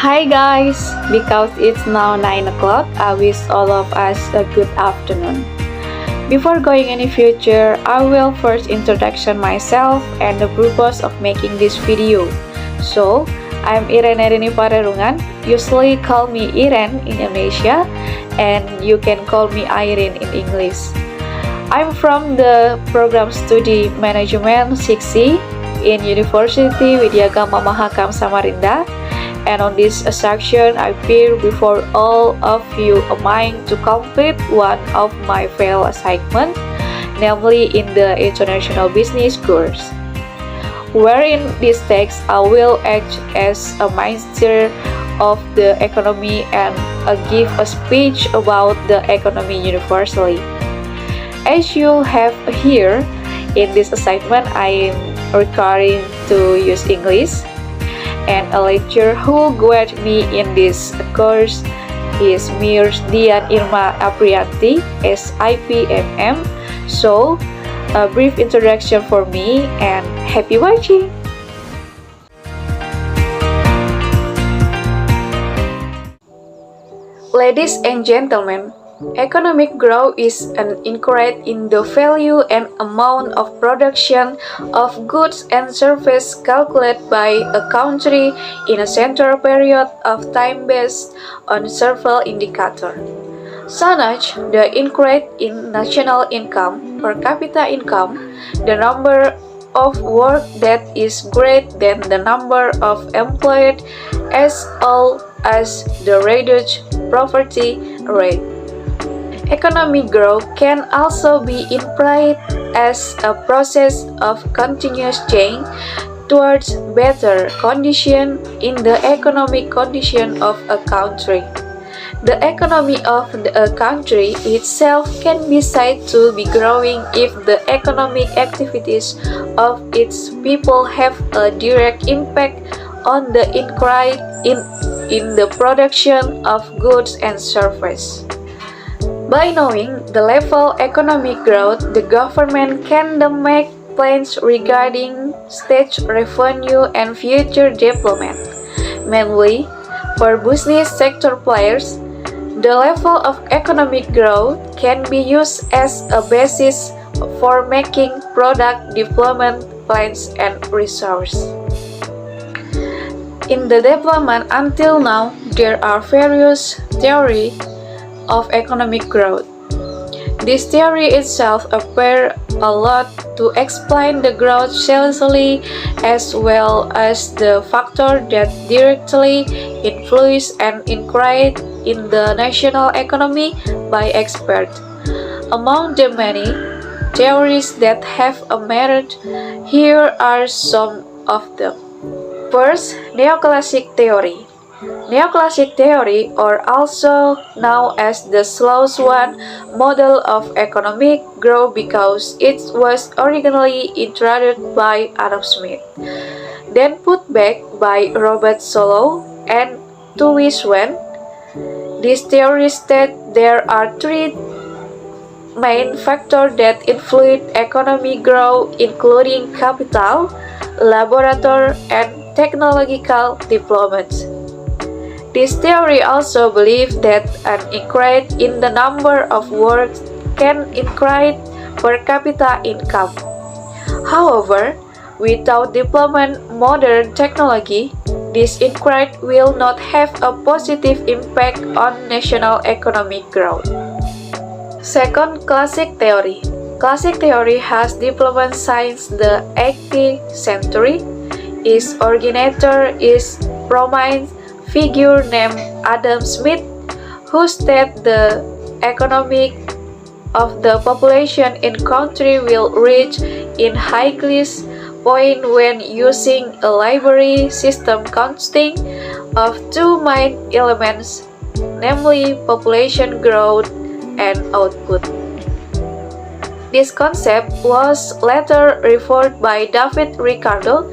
Hi guys! Because it's now 9 o'clock, I wish all of us a good afternoon. Before going any future, I will first introduction myself and the purpose of making this video. So, I'm Irene Rini Parerungan, usually call me Iren in Indonesia, and you can call me Irene in English. I'm from the program Studi Management 6C in University Widyagama Mahakam Samarinda. And on this section, I appear before all of you mine to complete one of my failed assignments, namely in the International Business course. Wherein this text I will act as a minister of the economy and give a speech about the economy universally. As you have here, in this assignment I am requiring to use English. And a lecturer who guided me in this course is Ms. Dian Irma Aprianti, SIPMM. So, a brief introduction for me and happy watching! Ladies and gentlemen, economic growth is an increase in the value and amount of production of goods and services calculated by a country in a central period of time based on several indicators, such as the increase in national income, per capita income, the number of work that is greater than the number of employed, as well as the reduced poverty rate. Economic growth can also be implied as a process of continuous change towards better condition in the economic condition of a country. The economy of a country itself can be said to be growing if the economic activities of its people have a direct impact on the increase in the production of goods and services. By knowing the level economic growth, the government can then make plans regarding state revenue and future development. Mainly, for business sector players, the level of economic growth can be used as a basis for making product development plans and resources. In the development until now, there are various theories of economic growth. This theory itself appears a lot to explain the growth seriously as well as the factors that directly influence and increase in the national economy by experts. Among the many theories that have emerged, here are some of them. First, neoclassic theory. Neoclassic theory, or also known as the slow swan model of economic growth because it was originally introduced by Adam Smith, then put back by Robert Solow and Tui Swan. This theory states there are three main factors that influence economic growth, including capital, laboratory, and technological development. This theory also believes that an increase in the number of works can increase per capita income. However, without development modern technology, this increase will not have a positive impact on national economic growth. Second, classic theory. Classic theory has developed since the 18th century. Its originator is prominent figure named Adam Smith, who stated the economic of the population in country will reach in highest point when using a library system consisting of two main elements, namely population growth and output. This concept was later referred by David Ricardo,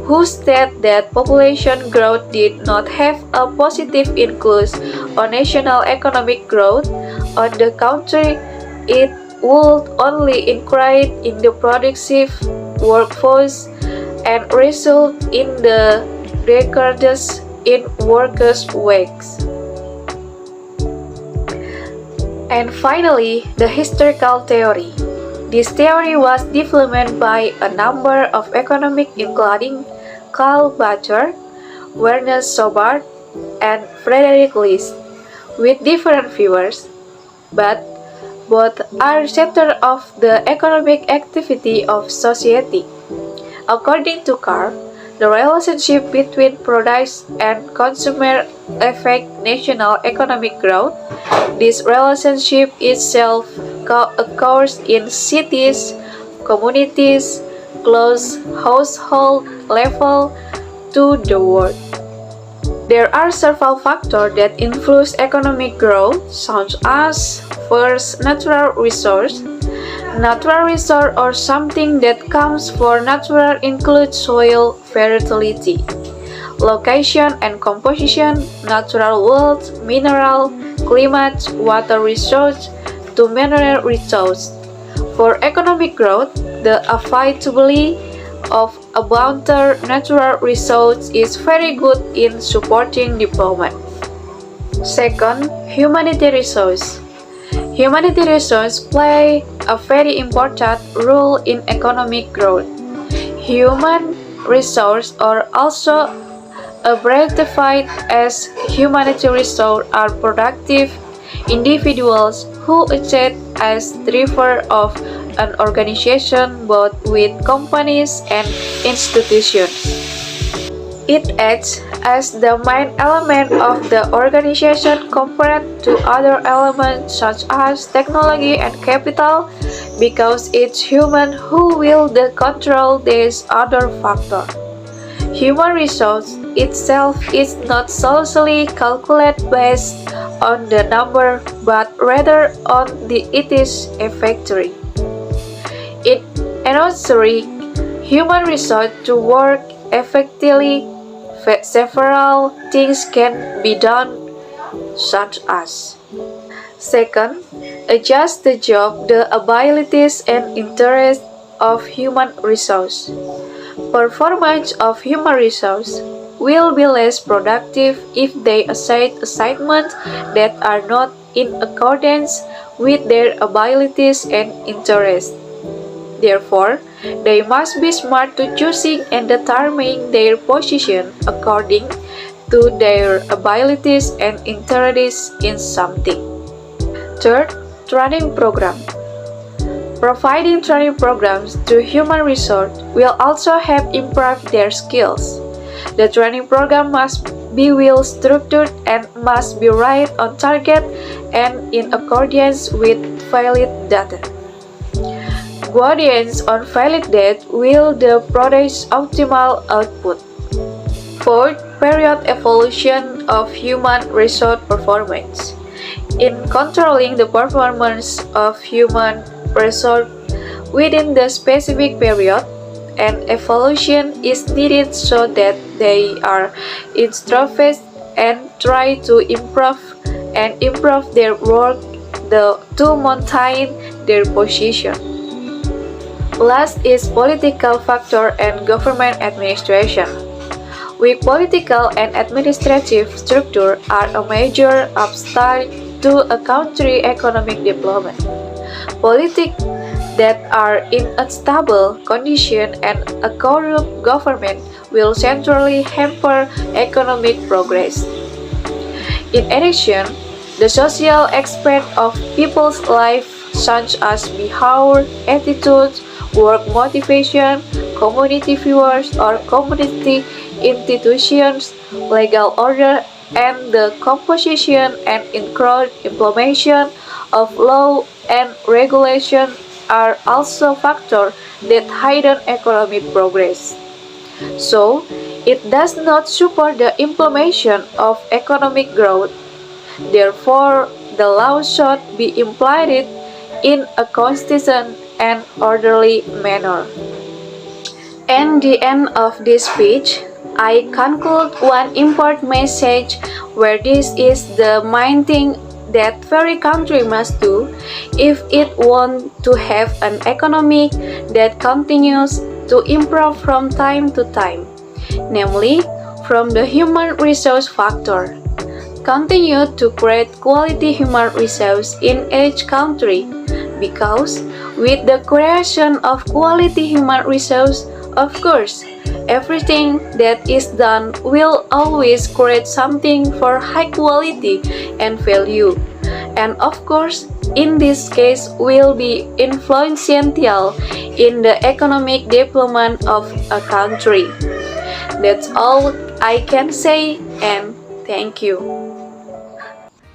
who stated that population growth did not have a positive influence on national economic growth. On the contrary, it would only increase in the productive workforce and result in the decrease in workers' wages. And finally, the historical theory. This theory was developed by a number of economists including Karl Bacher, Werner Schobart, and Frederick List, with different viewers, but both are centers of the economic activity of society. According to Karl, the relationship between products and consumer affect national economic growth. This relationship itself occurs in cities, communities, close household level to the world. There are several factors that influence economic growth, such as first, natural resource. Natural resource or something that comes for natural include soil fertility, location and composition, natural wealth, mineral, climate, water resource to mineral resource. For economic growth, the availability of abundant natural resources is very good in supporting development. Second, humanity resource. Humanity resources play a very important role in economic growth. Human resources are also abbreviated as humanity resources are productive individuals who act as driver of an organization both with companies and institutions. It acts as the main element of the organization compared to other elements such as technology and capital because it's human who will control these other factors. Human resource itself is not solely calculated based on the number but rather on its effectivity. It necessary human resource to work effectively. Several things can be done, such as second, adjust the job, the abilities and interests of human resource. Performance of human resource will be less productive if they accept assignments that are not in accordance with their abilities and interests. Therefore, they must be smart to choosing and determining their position according to their abilities and interests in something. Third, training program. Providing training programs to human resource will also help improve their skills. The training program must be well structured and must be right on target and in accordance with valid data. Guidance on valid data will produce optimal output. Fourth, period evaluation of human resource performance. In controlling the performance of human resource within the specific period, an evaluation is needed so that they are introspect and try to improve their work to maintain their position. Last is political factor and government administration. Weak political and administrative structure are a major obstacle to a country's economic development. Politics that are in unstable condition and a corrupt government will centrally hamper economic progress. In addition, the social aspect of people's life such as behavior, attitudes, work motivation, community viewers or community institutions, legal order, and the composition and implementation of law and regulation are also factors that hinder economic progress. So, it does not support the implementation of economic growth. Therefore, the law should be implemented in a consistent and orderly manner. At the end of this speech, I conclude one important message where this is the main thing that every country must do if it wants to have an economy that continues to improve from time to time. Namely, from the human resource factor. Continue to create quality human resource in each country, because with the creation of quality human resource, of course, everything that is done will always create something for high quality and value. And of course, in this case will be influential in the economic development of a country. That's all I can say, and thank you.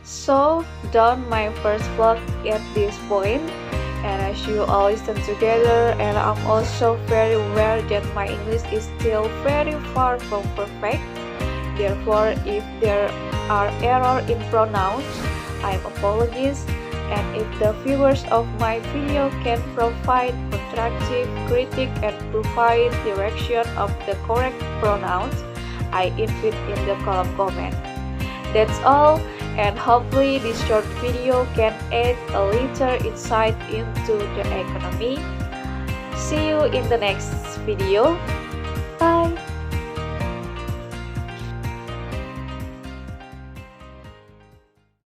So, done my first vlog at this point, and as you all listen together, and I'm also very aware that my English is still very far from perfect. Therefore, if there are errors in pronouns, I apologize. And if the viewers of my video can provide constructive critique and provide direction of the correct pronouns, I invite in the column comment. That's all, and hopefully this short video can add a little insight into the economy. See you in the next video. Bye!